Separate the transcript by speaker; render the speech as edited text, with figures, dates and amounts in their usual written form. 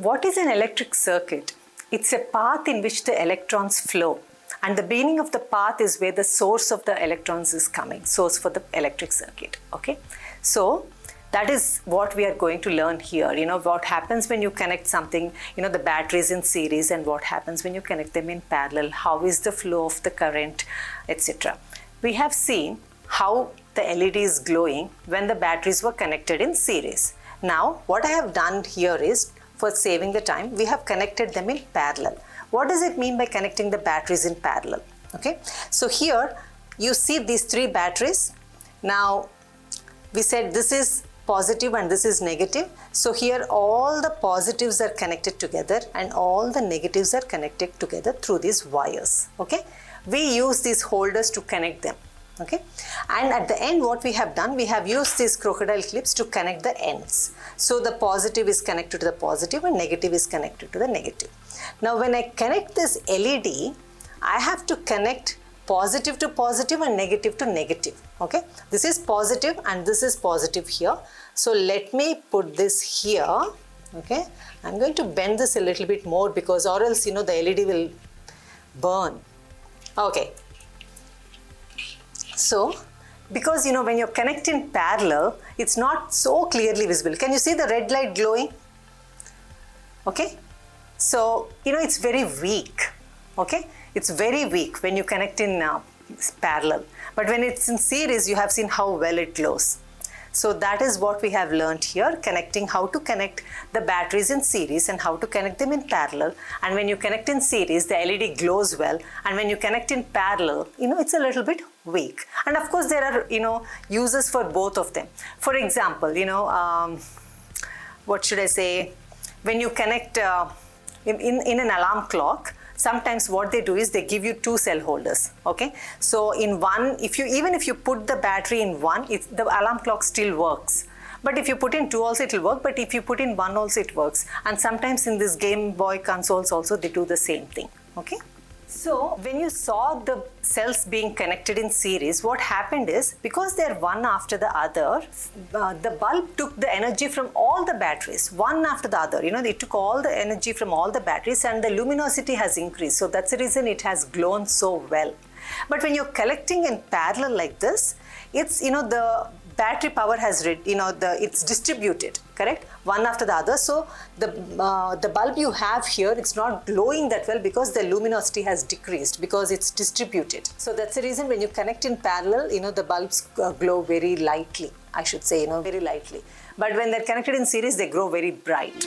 Speaker 1: what is an electric circuit? It's a path in which the electrons flow. And the beginning of the path is where the source of the electrons is coming, source for the electric circuit, okay? So that is what we are going to learn here. What happens when you connect something, the batteries in series, and what happens when you connect them in parallel, how is the flow of the current, etc. We have seen how the LED is glowing when the batteries were connected in series. Now, what I have done here is, for saving the time, we have connected them in parallel. What does it mean by connecting the batteries in parallel? Okay, so here you see these three batteries. Now, we said this is positive and this is negative. So here all the positives are connected together and all the negatives are connected together through these wires. Okay, we use these holders to connect them. Okay, and at the end what we have done, we have used these crocodile clips to connect the ends. So the positive is connected to the positive and negative is connected to the negative. Now when I connect this LED, I have to connect positive to positive and negative to negative. Okay, this is positive and this is positive here. So let me put this here. Okay, I'm going to bend this a little bit more because or else the LED will burn. Okay, so because when you're connecting parallel, it's not so clearly visible. Can you see the red light glowing? Okay, so it's very weak. Okay, it's very weak when you connect in parallel, but when it's in series, you have seen how well it glows. So that is what we have learned here, how to connect the batteries in series and how to connect them in parallel. And when you connect in series, the LED glows well, and when you connect in parallel, it's a little bit weak. And of course there are uses for both of them. For example, what should I say, when you connect in an alarm clock, sometimes what they do is they give you two cell holders. Okay, so in one, even if you put the battery in one, the alarm clock still works. But if you put in two also it will work, but if you put in one also it works. And sometimes in this Game Boy consoles also they do the same thing. Okay, so when you saw the cells being connected in series, what happened is, because they're one after the other, the bulb took the energy from all the batteries, one after the other. They took all the energy from all the batteries and the luminosity has increased. So that's the reason it has glown so well. But when you're collecting in parallel like this, it's, the battery power has, it's distributed, correct? One after the other. So the bulb you have here, it's not glowing that well because the luminosity has decreased because it's distributed. So that's the reason when you connect in parallel, the bulbs glow very lightly, I should say, very lightly. But when they're connected in series, they glow very bright.